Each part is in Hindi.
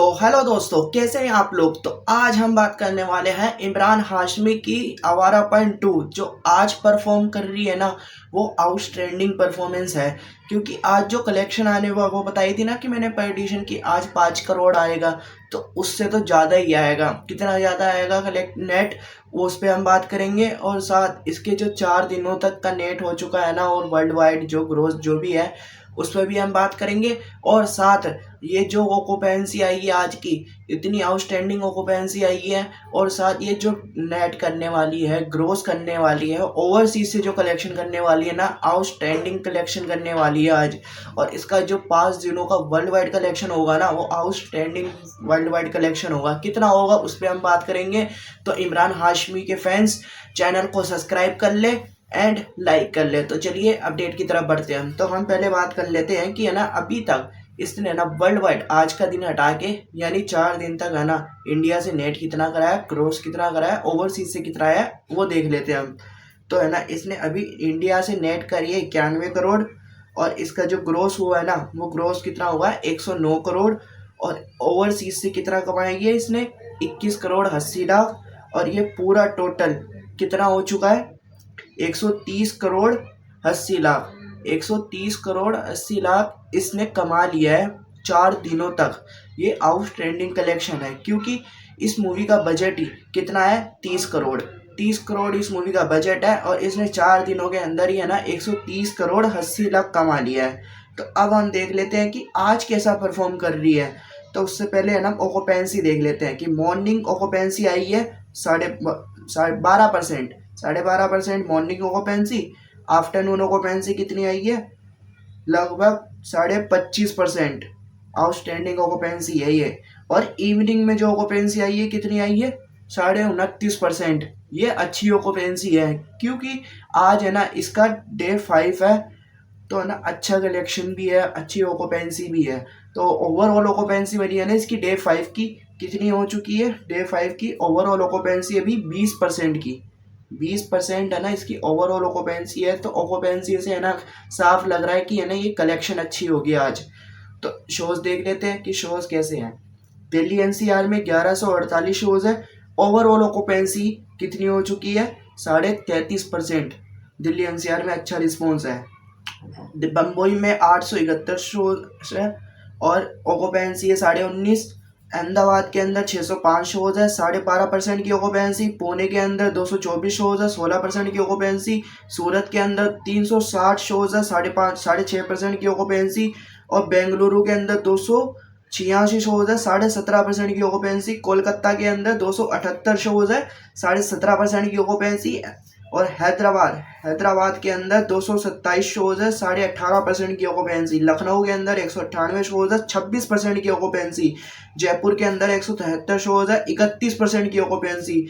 तो हेलो दोस्तों, कैसे हैं आप लोग। तो आज हम बात करने वाले हैं इमरान हाशमी की आवारा पॉइंट टू, जो आज परफॉर्म कर रही है ना, वो आउटस्टैंडिंग परफॉर्मेंस है। क्योंकि आज जो कलेक्शन आने वो बताई थी ना कि मैंने प्रेडिक्शन की आज 5 करोड़ आएगा, तो उससे तो ज़्यादा ही आएगा। कितना ज़्यादा आएगा कलेक्ट नेट, वो उस पर हम बात करेंगे। और साथ इसके जो 4 दिनों तक का नेट हो चुका है ना, और वर्ल्ड वाइड जो ग्रोथ जो भी है उस पर भी हम बात करेंगे। और साथ ये जो ऑक्यूपेंसी आई है आज की, इतनी आउटस्टैंडिंग ऑक्यूपेंसी आई है। और साथ ये जो नेट करने वाली है, ग्रोथ करने वाली है, ओवरसीज से जो कलेक्शन करने वाली है ना, आउटस्टैंडिंग कलेक्शन करने वाली है आज। और इसका जो 5 दिनों का वर्ल्ड वाइड कलेक्शन होगा ना, वो आउटस्टैंडिंग वर्ल्ड वाइड कलेक्शन होगा। कितना होगा उस पर हम बात करेंगे। तो इमरान हाशमी के फैंस चैनल को सब्सक्राइब कर ले एंड लाइक कर ले। तो चलिए अपडेट की तरफ बढ़ते हैं। तो हम पहले बात कर लेते हैं कि है ना, अभी तक इसने ना वर्ल्ड वाइड आज का दिन हटा के, यानी 4 दिन तक है ना, इंडिया से नेट कितना कराया, क्रॉस कितना कराया, ओवरसीज से कितना है, वो देख लेते हैं हम। तो है ना, इसने अभी इंडिया से नेट करी है 91 करोड़। और इसका जो ग्रोस हुआ है ना, वो ग्रोस कितना हुआ है 109 करोड़। और ओवरसीज से कितना कमाएगी इसने 21 करोड़ 80 लाख। और ये पूरा टोटल कितना हो चुका है 130 करोड़ 80 लाख। 130 करोड़ 80 लाख इसने कमा लिया है 4 दिनों तक। ये आउटस्टैंडिंग कलेक्शन है, क्योंकि इस मूवी का बजट ही कितना है 30 करोड़। 30 करोड़ इस मूवी का बजट है, और इसने 4 दिनों के अंदर ही है ना 130 करोड़ 80 लाख कमा लिया है। तो अब हम देख लेते हैं कि आज कैसा परफॉर्म कर रही है। तो उससे पहले है ना, ऑक्यूपेंसी देख लेते हैं कि मॉर्निंग ऑक्यूपेंसी आई है 12.5%। 12.5% मॉर्निंग ऑक्यूपेंसी। आफ्टरनून ऑक्यूपेंसी कितनी आई है, लगभग 25.5%। आउटस्टैंडिंग ऑक्यूपेंसी है ये। और इवनिंग में जो ऑक्यूपेंसी आई है कितनी आई है 29.5%। ये अच्छी ऑक्यूपेंसी है, क्योंकि आज है ना इसका डे 5 है। तो है ना, अच्छा कलेक्शन भी है, अच्छी ऑक्यूपेंसी भी है। तो ओवरऑल ऑक्यूपेंसी बनी है ना इसकी डे 5 की, कितनी हो चुकी है डे 5 की ओवरऑल ऑक्यूपेंसी अभी 20% की। 20% है ना इसकी ओवरऑल ऑक्यूपेंसी है। तो ऑक्यूपेंसी से है ना साफ लग रहा है कि है ना, ये कलेक्शन अच्छी होगी आज। तो शोज देख लेते हैं कि शोज कैसे हैं। दिल्ली एनसीआर में 1148 शोज है। ओवरऑल ऑक्यूपेंसी कितनी हो चुकी है 33.5%। दिल्ली एनसीआर में अच्छा रिस्पॉन्स है। बम्बई में 871 शोज है, और ऑक्यूपेंसी है 19.5। अहमदाबाद के अंदर 605 शोज है, 12.5% की ऑक्यूपेंसी। पुणे के अंदर 224 शोज है, 16% की ऑक्यूपेंसी। सूरत के अंदर 360 शोज है, 5.5-6.5% की ऑक्यूपेंसी। और बेंगलुरु के अंदर 286 शोज है, 17.5% की ऑक्यूपेंसी। कोलकाता के अंदर 278 शोज है, 17.5% की ऑक्यूपेंसी। और हैदराबाद के अंदर 227 शोज है, 18.5% की ऑक्यूपेंसी। लखनऊ के अंदर 198 शोज है, 26% की ऑक्यूपेंसी। जयपुर के अंदर 173 शोज है, 31% की ऑक्यूपेंसी।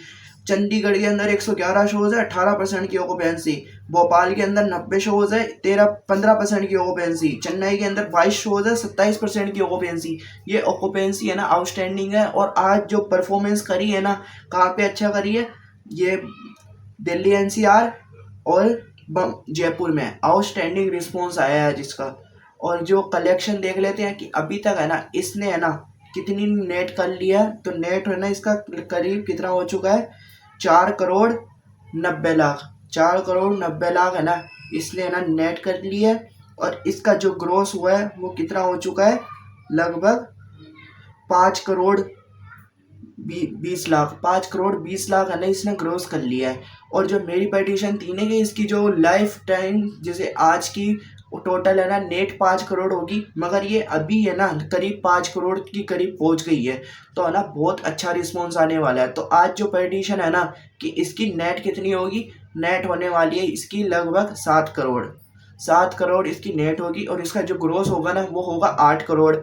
चंडीगढ़ के अंदर 111 शोज है, 18% की ऑक्यूपेंसी। भोपाल के अंदर 90 शोज है, 15% की ऑक्यूपेंसी। चेन्नई के अंदर 22 शोज है, 27% की ऑक्यूपेंसी। ये ऑक्यूपेंसी है ना आउटस्टैंडिंग है। और आज जो परफॉर्मेंस करी है ना, कहाँ पे अच्छा करी है, ये दिल्ली एनसीआर और जयपुर में आउटस्टैंडिंग रिस्पॉन्स आया है जिसका। और जो कलेक्शन देख लेते हैं कि अभी तक है ना, इसने है ना कितनी नेट कर लिया है। तो नेट है ना इसका करीब कितना हो चुका है 4 करोड़ 90 लाख। 4 करोड़ 90 लाख है ना इसने है ना नेट कर लिया है। और इसका जो ग्रोस हुआ है वो कितना हो चुका है, लगभग 5 करोड़ 20 लाख। 5 करोड़ 20 लाख है ना इसने ग्रोस कर लिया है। और जो मेरी पेटिशन थी ना कि इसकी जो लाइफ टाइम जैसे आज की टोटल है ना नेट 5 करोड़ होगी, मगर ये अभी है ना करीब 5 करोड़ की करीब पहुंच गई है। तो है ना बहुत अच्छा रिस्पॉन्स आने वाला है। तो आज जो पेटिशन है ना कि इसकी नेट कितनी होगी, नेट होने वाली है इसकी लगभग 7 करोड़। 7 करोड़ इसकी नेट होगी। और इसका जो ग्रोस होगा ना वो होगा 8 करोड़।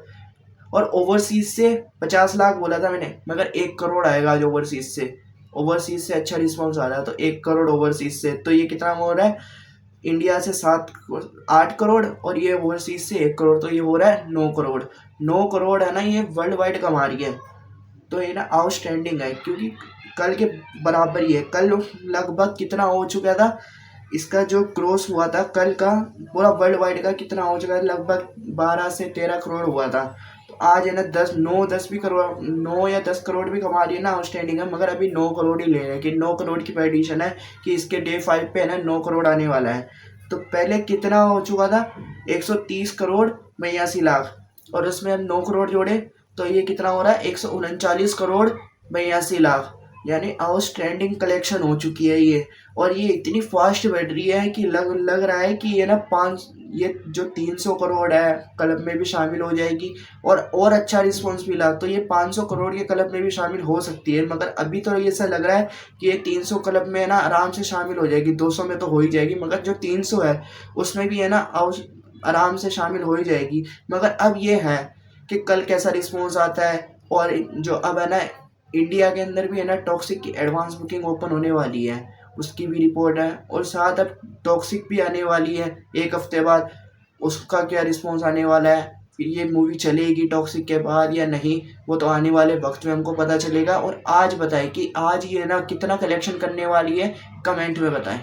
और ओवरसीज से 50 लाख बोला था मैंने, मगर 1 करोड़ आएगा आज ओवरसीज से। ओवरसीज से अच्छा रिस्पॉन्स आ रहा है, तो 1 करोड़ ओवरसीज से। तो ये कितना हो रहा है, इंडिया से 8 करोड़, और ये ओवरसीज से 1 करोड़, तो ये हो रहा है 9 करोड़। 9 करोड़ है ना ये वर्ल्ड वाइड कमा रही है। तो ये ना आउटस्टैंडिंग है, क्योंकि कल के बराबर ही है। कल लगभग कितना हो चुका था इसका जो क्रॉस हुआ था कल का, पूरा वर्ल्ड वाइड का कितना हो चुका है, लगभग 12 से 13 करोड़ हुआ था। तो आज है ना 9 या 10 करोड़ भी कमा रही है ना आउटस्टैंडिंग है, मगर अभी 9 करोड़ ही ले रहे हैं कि 9 करोड़ की प्रेडिक्शन है कि इसके डे 5 पे है ना 9 करोड़ आने वाला है। तो पहले कितना हो चुका था, 130 करोड़ 82 लाख, और उसमें हम 9 करोड़ जोड़े तो ये कितना हो रहा है, 139 करोड़ 82 लाख, यानी आउटस्टैंडिंग कलेक्शन हो चुकी है ये। और ये इतनी फास्ट बढ़ रही है कि लग रहा है कि ये ना ये जो 300 करोड़ है क्लब में भी शामिल हो जाएगी, और अच्छा रिस्पॉन्स मिला तो ये 500 करोड़ के क्लब में भी शामिल हो सकती है। मगर अभी तो ये ऐसा लग रहा है कि ये 300 क्लब में ना आराम से शामिल हो जाएगी, 200 में तो हो ही जाएगी, मगर जो 300 है उसमें भी है ना आराम से शामिल हो ही जाएगी। मगर अब ये है कि कल कैसा रिस्पॉन्स आता है। और जो अब है ना इंडिया के अंदर भी है ना टॉक्सिक की एडवांस बुकिंग ओपन होने वाली है, उसकी भी रिपोर्ट है। और साथ अब टॉक्सिक भी आने वाली है 1 हफ्ते बाद, उसका क्या रिस्पॉन्स आने वाला है, फिर ये मूवी चलेगी टॉक्सिक के बाद या नहीं, वो तो आने वाले वक्त में हमको पता चलेगा। और आज बताएं कि आज ये ना कितना कलेक्शन करने वाली है, कमेंट में बताएं।